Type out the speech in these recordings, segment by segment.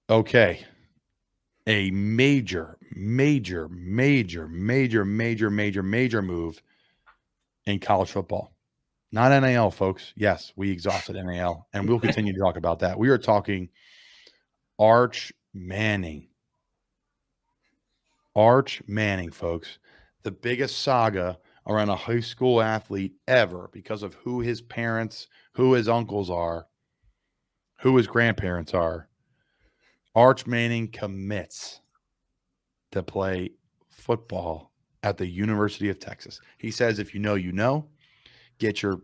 Okay. A major move in college football. Not NAL, folks. Yes, we exhausted NAL, and we'll continue to talk about that. We are talking Arch Manning. Arch Manning, folks. The biggest saga around a high school athlete ever because of who his parents, who his uncles are, who his grandparents are. Arch Manning commits to play football at the University of Texas. He says, if you know, you know, get your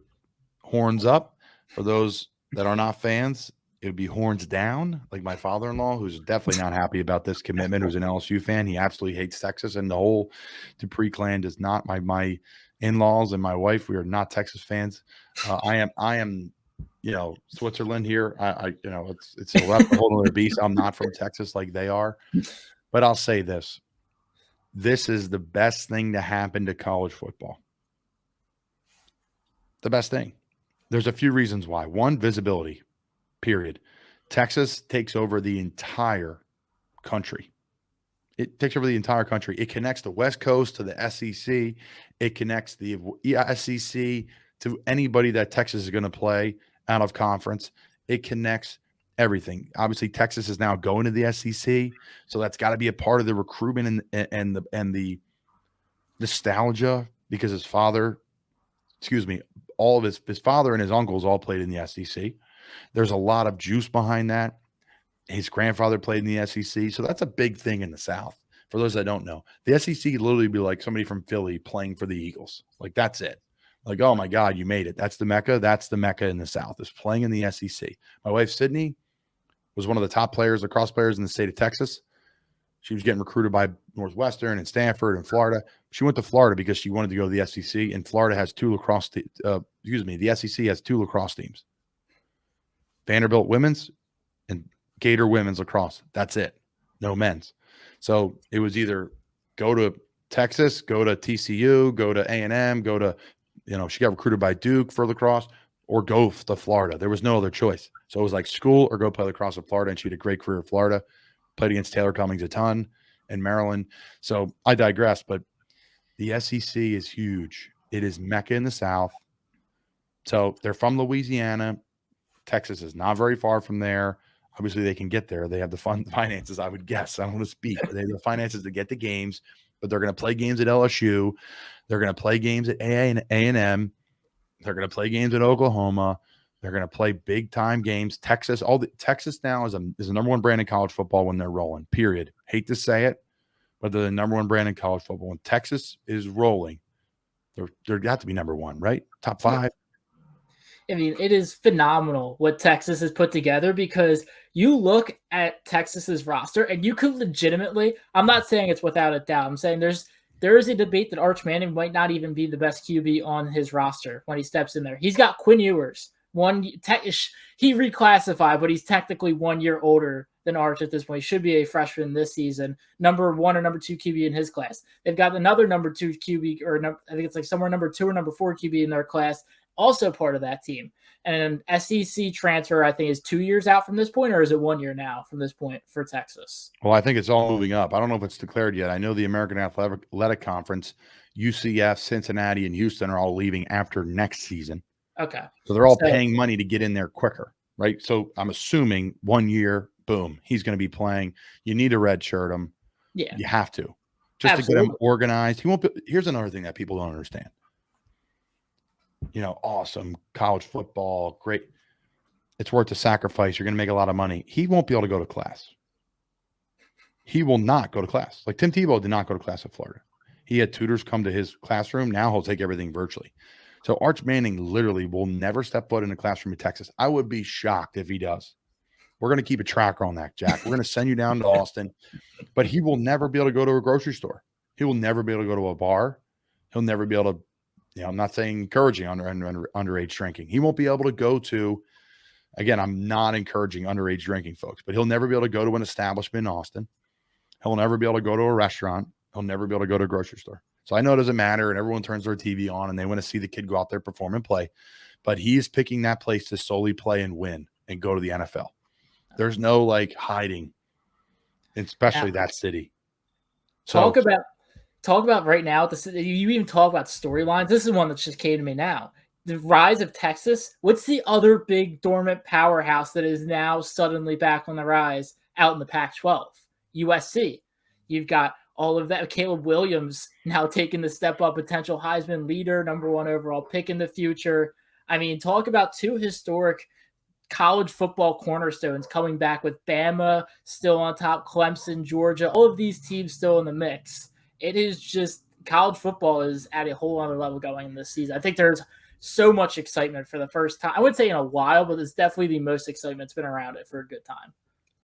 horns up. For those that are not fans, it would be horns down, like my father-in-law, who's definitely not happy about this commitment, who's an LSU fan. He absolutely hates Texas, and the whole Dupree clan does not. My in-laws and my wife, we are not Texas fans. I am, Switzerland here. It's a whole other beast. I'm not from Texas like they are, but I'll say this: this is the best thing to happen to college football. The best thing. There's a few reasons why. One, visibility, period. Texas takes over the entire country. It takes over the entire country. It connects the West Coast to the SEC. It connects the SEC to anybody that Texas is going to play out of conference. It connects everything. Obviously, Texas is now going to the SEC, so that's got to be a part of the recruitment and the nostalgia because his father, all of his father and his uncles all played in the SEC. There's a lot of juice behind that. His grandfather played in the SEC, so that's a big thing in the South. For those that don't know, the SEC literally be like somebody from Philly playing for the Eagles. Like, that's it. Like, oh my God, you made it. That's the Mecca. That's the Mecca in the South, is playing in the SEC. My wife, Sydney, was one of the top players, lacrosse players in the state of Texas. She was getting recruited by Northwestern and Stanford and Florida. She went to Florida because she wanted to go to the SEC, and Florida has two lacrosse the SEC has two lacrosse teams. Vanderbilt women's and Gator women's lacrosse. That's it. No men's. So it was either go to Texas, go to TCU, go to A&M, go to, she got recruited by Duke for lacrosse, or go to Florida. There was no other choice. So it was like school or go play lacrosse in Florida, and she had a great career in Florida. Played against Taylor Cummings a ton in Maryland. So I digress, but the SEC is huge. It is Mecca in the South. So they're from Louisiana. Texas is not very far from there. Obviously, they can get there. They have the finances, I would guess. I don't want to speak, but they have the finances to get the games. But they're going to play games at LSU. They're going to play games at A&M. They're going to play games at Oklahoma. They're going to play big-time games. Texas now is the number one brand in college football when they're rolling, period. Hate to say it, but they're the number one brand in college football. When Texas is rolling, they're got to be number one, right? Top five. I mean, it is phenomenal what Texas has put together, because you look at Texas's roster and you could legitimately, I'm not saying it's without a doubt, I'm saying there is a debate that Arch Manning might not even be the best QB on his roster when he steps in there. He's got Quinn Ewers. He reclassified, but he's technically 1 year older than Arch at this point. He should be a freshman this season, number 1 or number 2 QB in his class. They've got another number 2 QB, I think it's like somewhere number 2 or number 4 QB in their class, also part of that team. And an SEC transfer, I think, is 2 years out from this point, or is it 1 year now from this point for Texas? Well, I think it's all moving up. I don't know if it's declared yet. I know the American Athletic Conference, UCF, Cincinnati, and Houston are all leaving after next season. Okay. So they're all paying money to get in there quicker, right? So I'm assuming 1 year, boom, he's going to be playing. You need to redshirt him. Yeah. You have to. Just to get him organized. He won't be. Here's another thing that people don't understand. Awesome college football, great. It's worth the sacrifice. You're going to make a lot of money. He won't be able to go to class. He will not go to class. Like Tim Tebow did not go to class at Florida. He had tutors come to his classroom. Now he'll take everything virtually. So Arch Manning literally will never step foot in a classroom in Texas. I would be shocked if he does. We're going to keep a tracker on that, Jack. We're going to send you down to Austin. But he will never be able to go to a grocery store. He will never be able to go to a bar. He'll never be able to, I'm not saying encouraging underage drinking. He won't be able to go to, again, I'm not encouraging underage drinking, folks, but he'll never be able to go to an establishment in Austin. He'll never be able to go to a restaurant. He'll never be able to go to a grocery store. So I know it doesn't matter, and everyone turns their TV on, and they want to see the kid go out there, perform, and play. But he's picking that place to solely play and win and go to the NFL. There's no, hiding. especially Now, that city. So talk about talk about right now. You even talk about storylines. This is one that just came to me now. The rise of Texas. What's the other big dormant powerhouse that is now suddenly back on the rise out in the Pac-12? USC. You've got all of that. Caleb Williams now taking the step up, potential Heisman leader, #1 overall pick in the future. I mean, talk about two historic college football cornerstones coming back with Bama still on top, Clemson, Georgia, all of these teams still in the mix. It is just college football is at a whole other level going in this season. I think there's so much excitement for the first time. I would say in a while, but it's definitely the most excitement that's been around it for a good time.